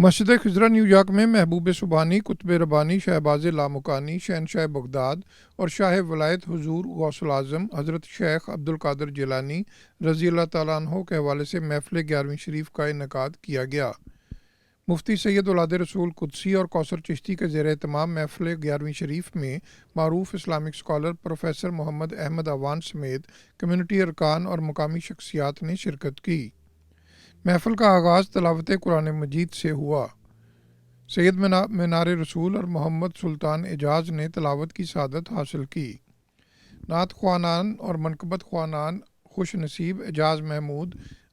मस्जिद खिजरा न्यूयॉर्क में महबूब सुबहानी, कुतुब रब्बानी, शहबाज लामुकानी, शहनशाह बगदाद और शाह वलायत हुजूर गौसुल आज़म हज़रत शेख अब्दुल कादिर जिलानी रज़ी अल्लाह तआला अन्हो के हवाले से महफ़िल 11वीं शरीफ का इनेकाद किया गया। मुफ्ती सैयद औलाद रसूल कुदसी और कौसर चिश्ती के ज़ेर एहतमाम महफ़िल 11वीं शरीफ में मारूफ Islamic scholar professor Mohammad Ahmad Awan समेत कम्यूनिटी अरकान और मुकामी शख्सियात ने शिरकत की। महफ़िल का आगाज़ तलावत कुरान मजीद से हुआ। सैयद मीनार रसूल और मोहम्मद सुल्तान एजाज ने तलावत की सआदत हासिल की। नात ख्वानान और मनकबत ख्वानान खुश नसीब, एजाज महमूद,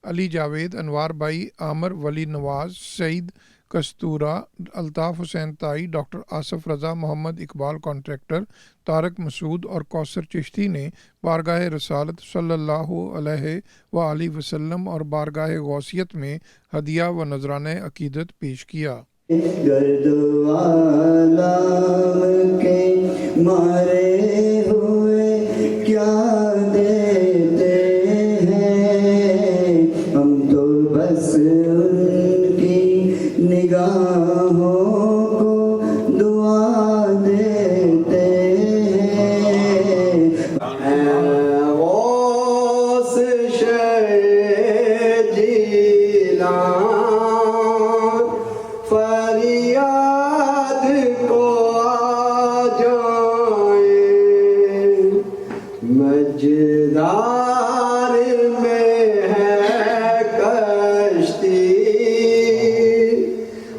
अली जावेद, अनवार भाई, आमर वली नवाज, सईद कस्तूरा, अल्ताफ़ हुसैन ताई, डॉक्टर आसफ रज़ा, मोहम्मद इकबाल कॉन्ट्रैक्टर, तारक मसूद और कौसर चिश्ती ने बारगाह रसालत सल्लल्लाहु अलैहि वसल्लम और बारगाह गौसियत में हदिया व नजराने अकीदत पेश किया। के मारे हुए क्या देते हैं, हम तो बस उनकी निगाहों को दुआ देते हैं। गौस शे जिलान फरियाद को आ जाए, मजदार में है कश्ती,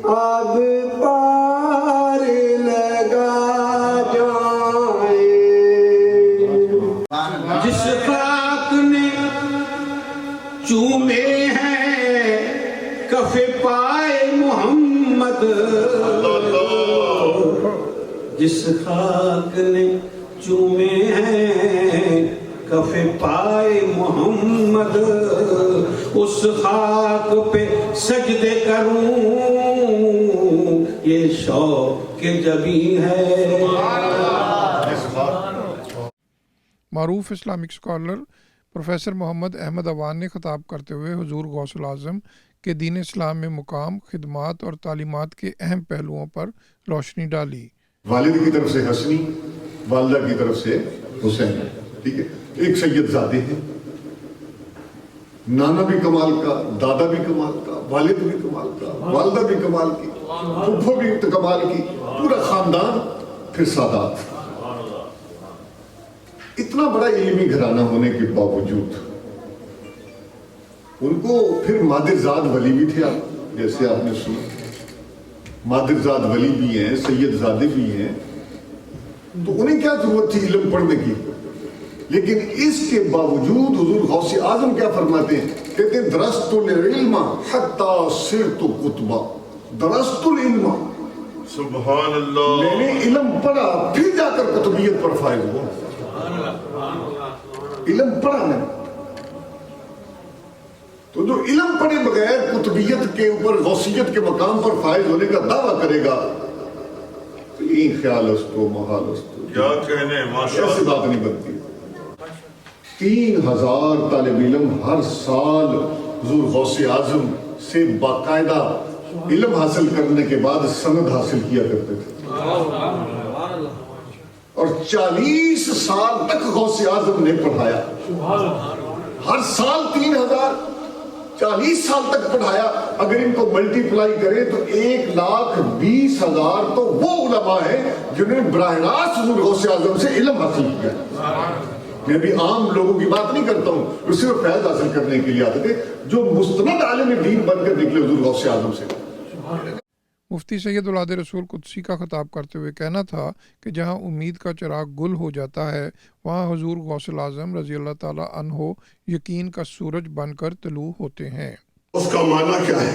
अब पार लगा जाए। जिस खाक ने चूमे हैं कफे पाए मोहम्मद, जिस खाक ने चूमे हैं कफे पाए मोहम्मद, उस खाक पे सजदे करूं ये शौक के जबी है। मारूफ Islamic scholar professor Mohammad Ahmad Awan ने खिताब करते हुए हुजूर गौसुल आज़म के दीन इस्लाम में मुकाम, खिदमात और तालीमात के अहम पहलुओं पर रोशनी डाली। वालिद की तरफ से हसनी, वालदा की तरफ से हुसैन, ठीक है, एक सैयदजादे हैं। नाना भी कमाल का, दादा भी कमाल का, वालिद भी कमाल का, वालदा भी कमाल की, फुफ्फो भी कमाल की, पूरा खानदान, फिर सादात। इतना बड़ा इल्मी घराना होने के बावजूद उनको फिर मादिरजाद वली भी थे। आप जैसे आपने सुना, मादिरजाद वली भी हैं, सैयदजादे भी हैं, तो उन्हें क्या जरूरत थी इल्म पढ़ने की। लेकिन इसके बावजूद हुजूर गौसे आजम क्या फरमाते हैं, कहते हैं दरस्तुल इल्मा हत्ता सिरतु कुतबा, दरस्तुल इल्मा, सुभान अल्लाह, मैंने इल्म पढ़ा फिर जाकर कुतुबियत पर फायज हुआ। इल्म पढ़ा मैंने, तो जो इल्म पढ़े बगैर कुतुबियत के ऊपर गौसियत के मकाम पर फायज होने का दावा करेगा तो ये ख्याल अस्तो महाल अस्तो, क्या कहने, माशाअल्लाह, ऐसी बात नहीं बनती। 3000 तालिब इल्म हर साल हुजूर गौसे आजम से बाकायदा इल्म हासिल करने के बाद सनद हासिल किया करते थे, और 40 साल तक गौसे आजम ने पढ़ाया। हर साल 3000, 40 साल तक पढ़ाया। अगर इनको मल्टीप्लाई करें तो 1,20,000 तो वो उलमा है जिन्होंने बराह रास्त हुजूर गौसे आजम से इल्म हासिल किया। मैं भी आम लोगों की बात नहीं करता हूँ, उसी में फैज हासिल करने के लिए आते थे जो मुस्तनद आलिम दीन बनकर निकले हुजूर गौसे आजम से। मुफ्ती सैयद औलाद रसूल कुदसी का खिताब करते हुए कहना था कि जहाँ उम्मीद का चिराग गुल हो जाता है, वहाँ हुजूर गौसुल आज़म रज़ी अल्लाह ताला अन्हो यकीन का सूरज बनकर तलू होते हैं। उसका माना क्या है,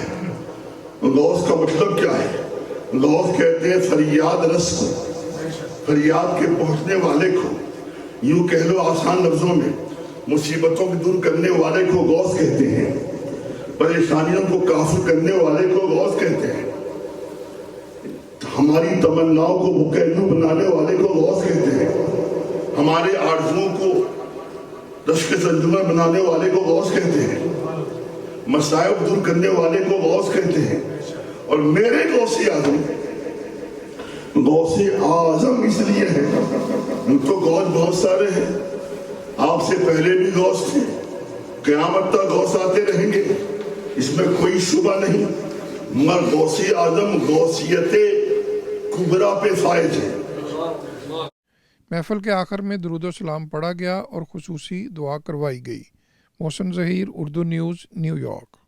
गौस का मतलब क्या है? गौस कहते हैं फरियाद रस को, फरियाद के पहुंचने वाले को, यूं कह लो आसान लफ्जों में मुसीबतों को दूर करने वाले को गौस कहते हैं, परेशानियों को काफी करने वाले को गौस कहते हैं, हमारी तमन्नाओं को मुकम्मल बनाने वाले को गौस कहते हैं, हमारे आरज़ुओं को दश्क संजुमन बनाने वाले को गौस कहते हैं, मसाइब दूर करने वाले को गौस कहते हैं, اور میرے غوث اعظم غوث اعظم اس لیے ہے، ان تو غوث بہت سارے ہیں، آپ سے پہلے بھی غوث تھے، قیامت تک غوث آتے رہیں گے، اس میں کوئی شبہ نہیں، مگر غوث اعظم غوثیت کبریٰ پہ فائز ہے۔ محفل کے آخر میں درود و سلام پڑھا گیا اور خصوصی دعا کروائی گئی۔ Mohsin Zaheer, Urdu news, New York.